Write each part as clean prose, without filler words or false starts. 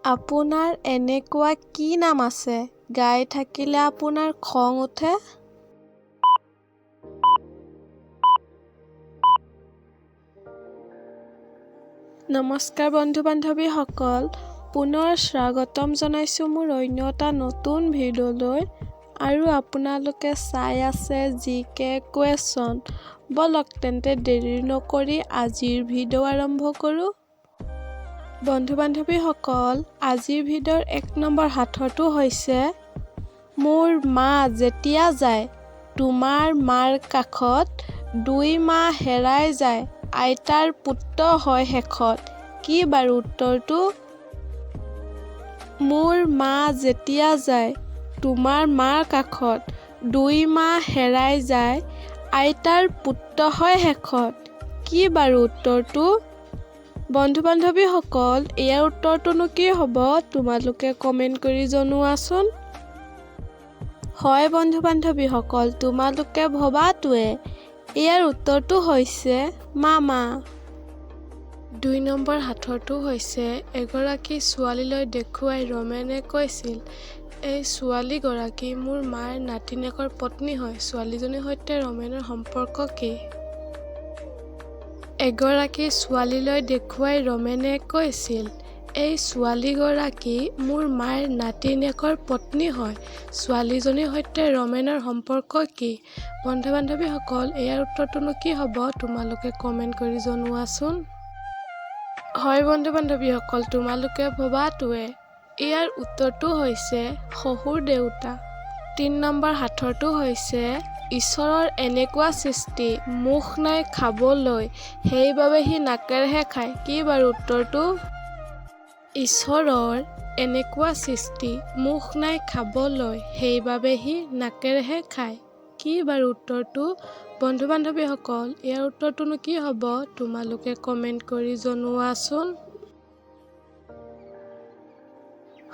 আপোনাৰ এনেকুৱা কি নাম আছে গাই থাকিলে আপোনাৰ খং উঠে? নমস্কাৰ বন্ধু-বান্ধৱীসকল, পুনৰ স্বাগতম জনাইছোঁ মোৰ অন্য এটা নতুন ভিডিঅ'লৈ। আৰু আপোনালোকে চাই আছে জিকে কুৱেশ্যন। বলক তেন্তে দেৰি নকৰি আজিৰ ভিডিঅ' আৰম্ভ কৰোঁ। বন্ধু-বান্ধৱীসকল, আজিৰ ভিডিঅ'ৰ ১ নম্বৰ সাঁথৰটো হৈছে মোৰ মা যেতিয়া যায় তোমাৰ মাৰ কাষত, ২ মা হেৰাই যায় আইতাৰ পুত্ৰ হয় শেষত। কি বাৰু উত্তৰটো? মোৰ মা যেতিয়া যায় তোমাৰ মাৰ কাষত, ২ মা হেৰাই যায় আইতাৰ পুত্ৰ হয় শেষত। কি বাৰু উত্তৰটো? বন্ধু-বান্ধৱীসকল, ইয়াৰ উত্তৰটোনো কি হ'ব তোমালোকে কমেণ্ট কৰি জনোৱাচোন। হয় বন্ধু-বান্ধৱীসকল, তোমালোকে ভবাটোৱে ইয়াৰ উত্তৰটো হৈছে মামা। ২ নম্বৰ সাঁথৰটো হৈছে এগৰাকী ছোৱালীলৈ দেখুৱাই ৰমেনে কৈছিল, এই ছোৱালীগৰাকী মোৰ মাৰ নাতিনীয়েকৰ পত্নী হয়। ছোৱালীজনীৰ সৈতে ৰমেনৰ সম্পৰ্ক কি? এগৰাকী ছোৱালীলৈ দেখুৱাই ৰমেনে কৈছিল, এই ছোৱালীগৰাকী মোৰ মাৰ নাতিনীয়েকৰ পত্নী হয়। ছোৱালীজনীৰ সৈতে ৰমেনৰ সম্পৰ্ক কি? বন্ধু-বান্ধৱীসকল, ইয়াৰ উত্তৰটোনো কি হ'ব তোমালোকে কমেণ্ট কৰি জনোৱাচোন। হয় বন্ধু-বান্ধৱীসকল, তোমালোকে ভবাটোৱে ইয়াৰ উত্তৰটো হৈছে শহুৰ দেউতা। ৩ নম্বৰ সাঁথৰটো হৈছে ঈশ্বৰৰ এনেকুৱা সৃষ্টি, মুখ নাই খাবলৈ সেইবাবে সি নাকেৰেহে খায়। কি বাৰু উত্তৰটো? ঈশ্বৰৰ এনেকুৱা সৃষ্টি, মুখ নাই খাবলৈ সেইবাবে সি নাকেৰেহে খায়। কি বাৰু উত্তৰটো? বন্ধু-বান্ধৱীসকল, ইয়াৰ উত্তৰটোনো কি হ'ব তোমালোকে কমেণ্ট কৰি জনোৱাচোন।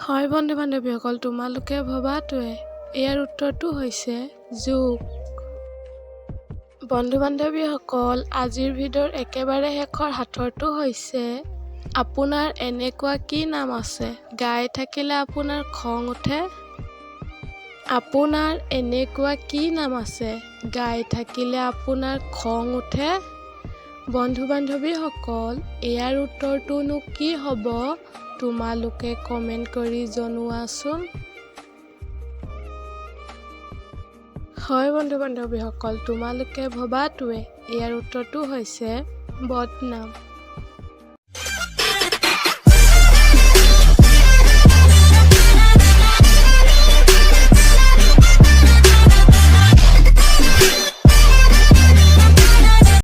হয় বন্ধু-বান্ধৱীসকল, তোমালোকে ভবাটোৱে ইয়াৰ উত্তৰটো হৈছে যুগ। বন্ধু-বান্ধৱীসকল, আজিৰ ভিডিঅ'ৰ একেবাৰে শেষৰ সাঁথৰটো হৈছে আপোনাৰ এনেকুৱা কি নাম আছে গাই থাকিলে আপোনাৰ খং উঠে? আপোনাৰ এনেকুৱা কি নাম আছে গাই থাকিলে আপোনাৰ খং উঠে? বন্ধু-বান্ধৱীসকল, ইয়াৰ উত্তৰটোনো কি হ'ব তোমালোকে কমেণ্ট কৰি জনোৱাচোন। হয় বন্ধু-বান্ধৱীসকল, তোমালোকে ভবাটোৱে ইয়াৰ উত্তৰটো হৈছে বদনাম।